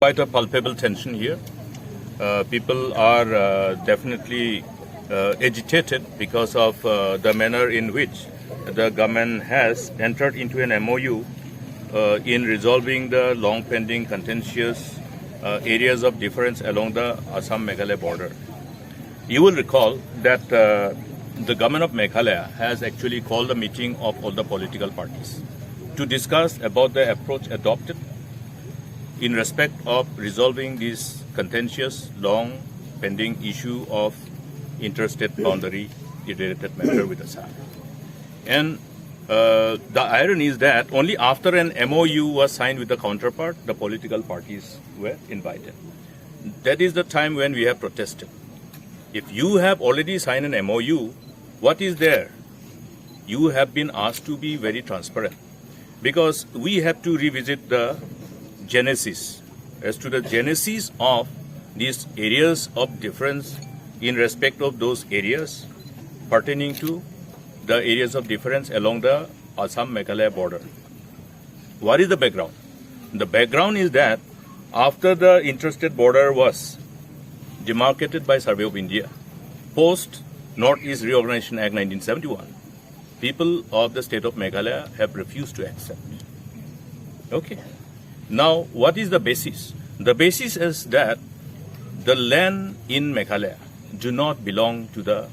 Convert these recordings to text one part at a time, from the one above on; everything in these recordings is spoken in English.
Quite a palpable tension here. People are definitely agitated because of the manner in which the government has entered into an MOU in resolving the long-pending contentious areas of difference along the Assam-Meghalaya border. You will recall that the government of Meghalaya has actually called a meeting of all the political parties to discuss about the approach adopted in respect of resolving this contentious, long-pending issue of interstate boundary-related matter with Assam. And the irony is that only after an MOU was signed with the counterpart, the political parties were invited. That is the time when we have protested. If you have already signed an MOU, what is there? You have been asked to be very transparent, because we have to revisit the genesis, as to the genesis of these areas of difference in respect of those areas pertaining to the areas of difference along the Assam-Meghalaya border. What is the background? The background is that after the interstate border was demarcated by Survey of India, post Northeast Reorganization Act 1971, people of the state of Meghalaya have refused to accept. Okay. Now, what is the basis? The basis is that the land in Meghalaya do not belong to the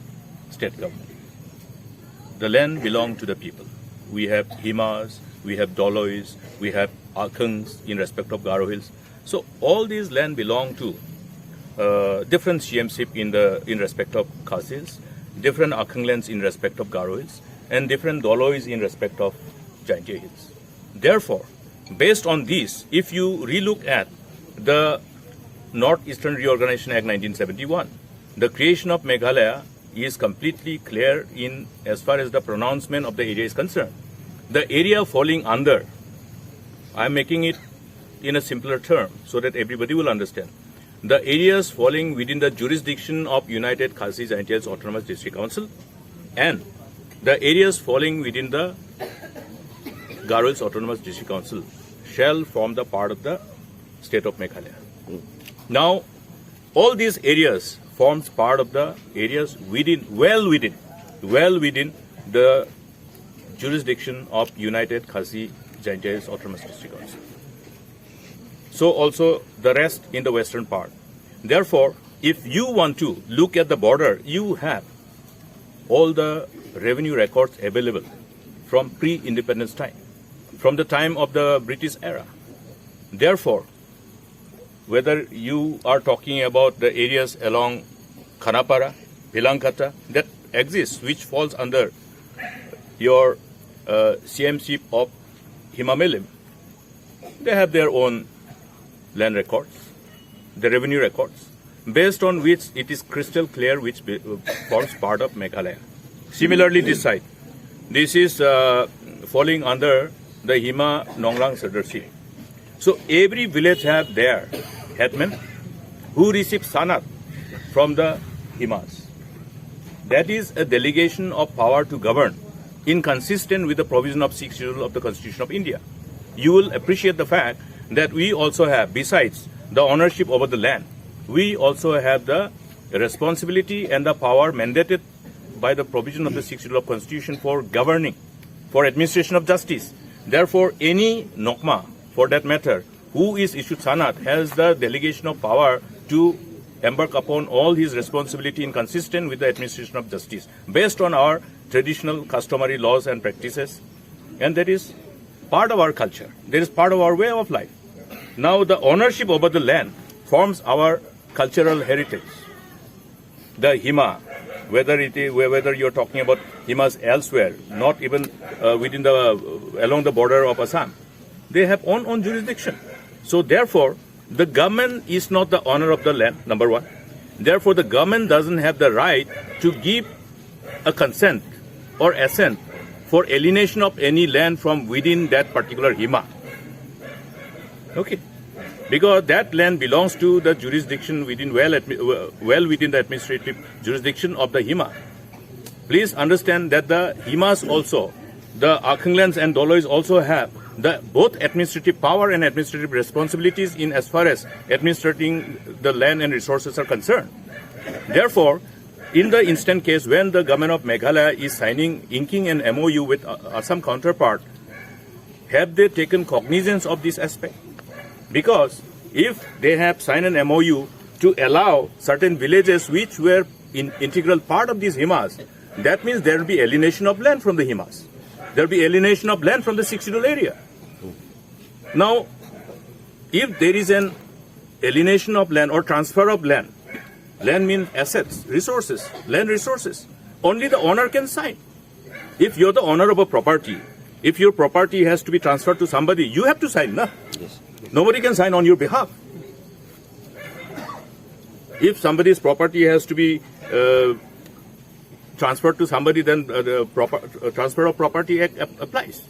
state government. The land belongs to the people. We have Himas, we have Dolois, we have Akangs in respect of Garo Hills. So all these land belong to different CMSIP in respect of Khas Hills, different Akang lands in respect of Garo Hills, and different Dolois in respect of Jaintia Hills. Therefore, based on this, if you relook at the Northeastern Reorganization Act 1971, the creation of Meghalaya is completely clear in as far as the pronouncement of the area is concerned. The area falling under, I am making it in a simpler term so that everybody will understand. The areas falling within the jurisdiction of United Khasi Jaintia Autonomous District Council and the areas falling within the Garo Hills Autonomous District Council shall form the part of the state of Meghalaya. Now, all these areas forms part of the areas well within the jurisdiction of United Khasi Jaintia Autonomous District Council. So also the rest in the western part. Therefore, if you want to look at the border, you have all the revenue records available from pre-independence time, from the time of the British era. Therefore, whether you are talking about the areas along Khanapara, Pilankata, that exists, which falls under your CMC of Hima, they have their own land records, the revenue records, based on which it is crystal clear which forms part of Meghalaya. Similarly, this side, this is falling under the Hima Nonglang Sadarsi. So every village have their headman who receives sanat from the Himas. That is a delegation of power to govern, inconsistent with the provision of 6th Schedule of the Constitution of India. You will appreciate the fact that we also have, besides the ownership over the land, we also have the responsibility and the power mandated by the provision of the 6th Schedule of Constitution for governing, for administration of justice. Therefore, any Nokma, for that matter, who is issued sanat has the delegation of power to embark upon all his responsibility inconsistent with the administration of justice, based on our traditional customary laws and practices. And that is part of our culture. That is part of our way of life. Now, the ownership over the land forms our cultural heritage. The Hima, whether you're talking about Himas elsewhere, not even along the border of Assam, they have own jurisdiction. So therefore, the government is not the owner of the land, number one. Therefore, the government doesn't have the right to give a consent or assent for alienation of any land from within that particular Hima. Okay. Because that land belongs to the jurisdiction within well within the administrative jurisdiction of the Hima. Please understand that the Himas also, the Akang lands and Dolois also have the both administrative power and administrative responsibilities in as far as administrating the land and resources are concerned. Therefore, in the instant case when the government of Meghalaya is inking an MOU with Assam counterpart, have they taken cognizance of this aspect? Because if they have signed an MOU to allow certain villages which were in integral part of these Himas, that means there will be alienation of land from the Himas. There will be alienation of land from the 6 schedule area. Now, if there is an alienation of land or transfer of land, land means assets, resources, land resources, only the owner can sign. If you're the owner of a property, if your property has to be transferred to somebody, you have to sign, no? Yes. Nobody can sign on your behalf. If somebody's property has to be transferred to somebody, then the transfer of property act applies.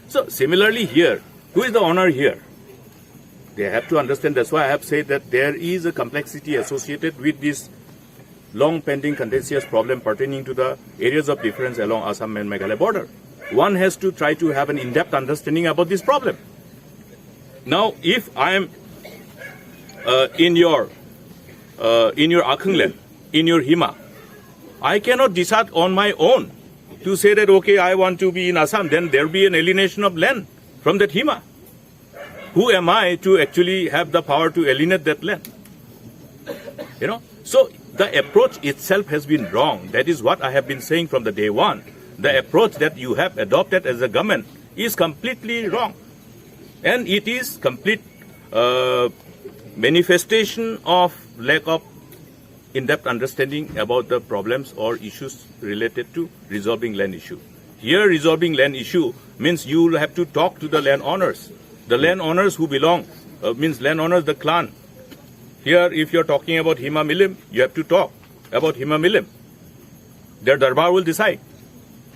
So similarly here, who is the owner here? They have to understand. That's why I have said that there is a complexity associated with this long pending contentious problem pertaining to the areas of difference along Assam and Meghalaya border. One has to try to have an in-depth understanding about this problem. Now, if I am in your Akhang land, in your Hima, I cannot decide on my own to say that, okay, I want to be in Assam, then there will be an alienation of land from that Hima. Who am I to actually have the power to alienate that land? You know, so the approach itself has been wrong. That is what I have been saying from the day one. The approach that you have adopted as a government is completely wrong. And it is complete manifestation of lack of in-depth understanding about the problems or issues related to resolving land issue. Here, resolving land issue means you will have to talk to the landowners. The landowners who belong, means landowners, the clan. Here, if you're talking about Hima Milim, you have to talk about Hima Milim. Their Darbar will decide.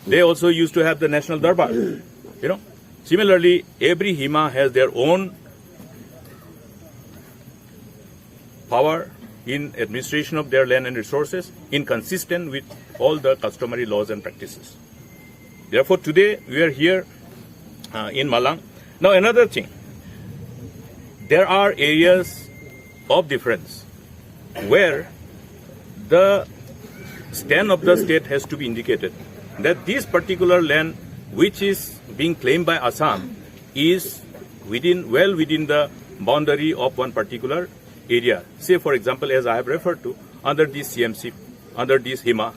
They also used to have the national Darbar. You know. Similarly, every Hima has their own power in administration of their land and resources, inconsistent with all the customary laws and practices. Therefore, today we are here in Mallang. Now, another thing, there are areas of difference where the stand of the state has to be indicated that this particular land which is being claimed by Assam is well within the boundary of one particular area. Say, for example, as I have referred to, under this CMC, under this Hima.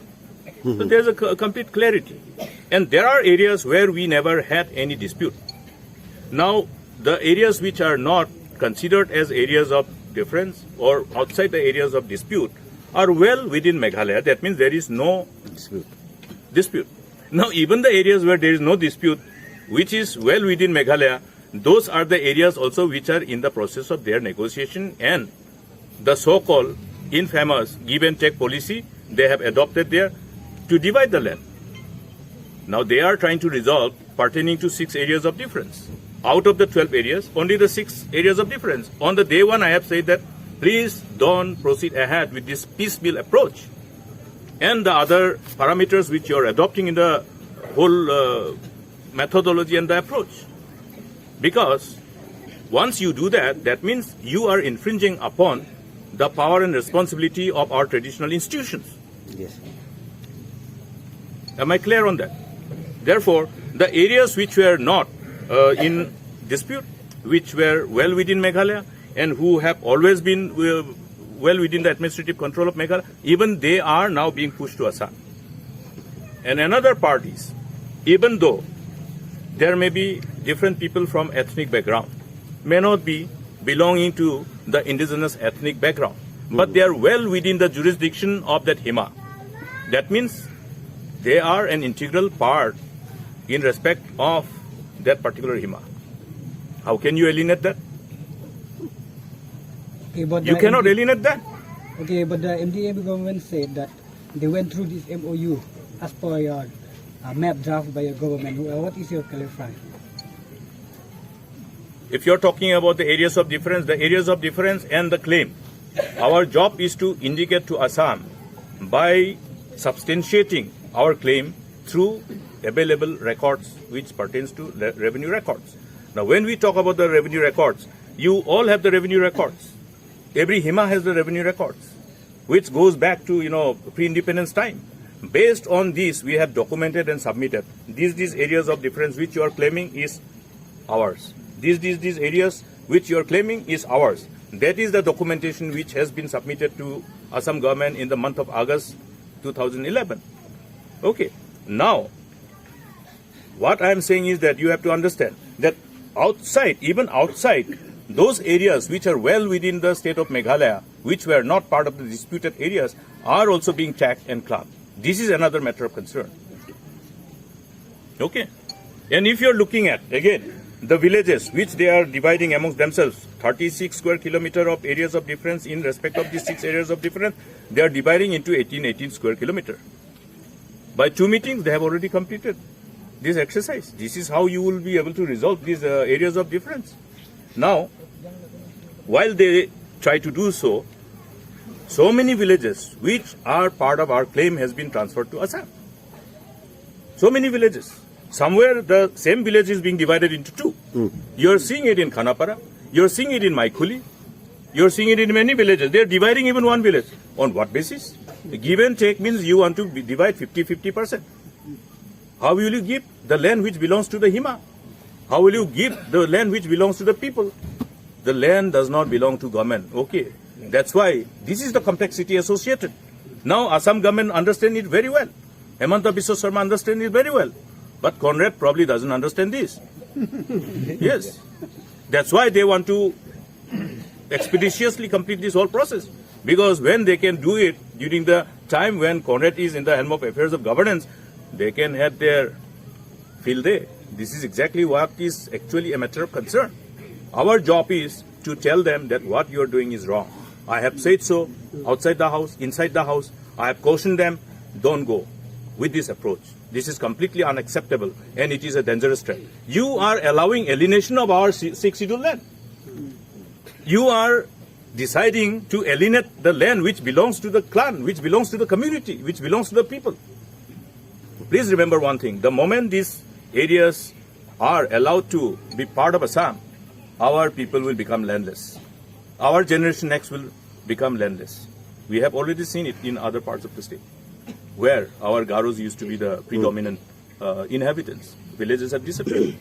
So there's a complete clarity. And there are areas where we never had any dispute. Now, the areas which are not considered as areas of difference or outside the areas of dispute are well within Meghalaya. That means there is no dispute. Now, even the areas where there is no dispute, which is well within Meghalaya, those are the areas also which are in the process of their negotiation, and the so-called infamous give and take policy they have adopted there to divide the land. Now, they are trying to resolve pertaining to 6 areas of difference. Out of the 12 areas, only the 6 areas of difference. On the day one, I have said that please don't proceed ahead with this piecemeal approach. And the other parameters which you are adopting in the whole methodology and the approach. Because once you do that, that means you are infringing upon the power and responsibility of our traditional institutions. Yes. Am I clear on that? Therefore, the areas which were not in dispute, which were well within Meghalaya and who have always been well within the administrative control of Meghalaya, even they are now being pushed to Assam. And another part is, even though there may be different people from ethnic background, may not be belonging to the indigenous ethnic background, but they are well within the jurisdiction of that Hima. That means they are an integral part in respect of that particular Hima. How can you alienate that? Okay, but you cannot alienate that. Okay, but the MDM government said that they went through this MOU as per your map draft by your government. What is your clarify? If you're talking about the areas of difference and the claim, our job is to indicate to Assam by substantiating our claim through available records which pertains to revenue records. Now, when we talk about the revenue records, you all have the revenue records. Every Hima has the revenue records, which goes back to, pre-independence time. Based on this, we have documented and submitted these areas of difference which you are claiming is ours. These areas which you are claiming is ours. That is the documentation which has been submitted to Assam government in the month of August 2011. Okay. Now, what I am saying is that you have to understand that even outside, those areas which are well within the state of Meghalaya, which were not part of the disputed areas, are also being tagged and clubbed. This is another matter of concern. Okay. And if you are looking at, again, the villages which they are dividing amongst themselves, 36 square kilometer of areas of difference in respect of these 6 areas of difference, they are dividing into 18 square kilometer. By 2 meetings, they have already completed this exercise. This is how you will be able to resolve these areas of difference. Now, while they try to do so, so many villages which are part of our claim has been transferred to Assam. So many villages. Somewhere the same village is being divided into 2. You're seeing it in Khanapara, you're seeing it in Maikuli, you're seeing it in many villages. They're dividing even one village. On what basis? Give and take means you want to divide 50-50%. How will you give the land which belongs to the Hima? How will you give the land which belongs to the people? The land does not belong to government. Okay. That's why this is the complexity associated. Now Assam government understands it very well. Himanta Biswa Sarma understands it very well. But Conrad probably doesn't understand this. Yes. That's why they want to expeditiously complete this whole process. Because when they can do it during the time when Conrad is in the helm of affairs of governance, they can have their field day. This is exactly what is actually a matter of concern. Our job is to tell them that what you are doing is wrong. I have said so outside the house, inside the house. I have cautioned them, don't go with this approach. This is completely unacceptable and it is a dangerous trend. You are allowing alienation of our 6 scheduled land. You are deciding to alienate the land which belongs to the clan, which belongs to the community, which belongs to the people. Please remember one thing. The moment these areas are allowed to be part of Assam, our people will become landless. Our generation next will become landless. We have already seen it in other parts of the state, where our Garos used to be the predominant inhabitants. Villages have disappeared.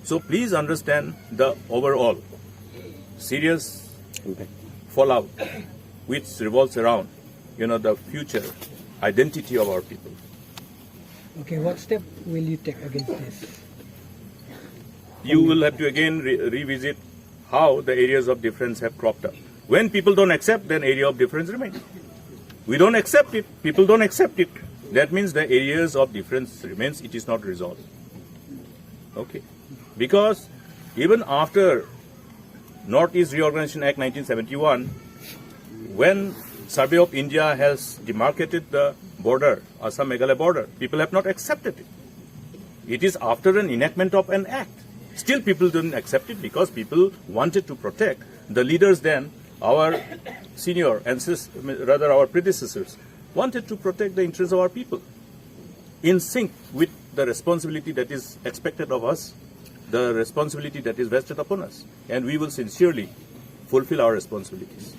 So please understand the overall serious fallout which revolves around, the future identity of our people. Okay, what step will you take against this? You will have to again revisit how the areas of difference have cropped up. When people don't accept, then area of difference remains. We don't accept it, people don't accept it. That means the areas of difference remains, it is not resolved. Okay. Because even after Northeast Reorganization Act 1971, when Survey of India has demarcated the border, Assam-Meghalaya border, people have not accepted it. It is after an enactment of an act. Still people didn't accept it because people wanted to protect the leaders then, our senior ancestors, rather our predecessors, wanted to protect the interests of our people in sync with the responsibility that is expected of us, the responsibility that is vested upon us. And we will sincerely fulfill our responsibilities.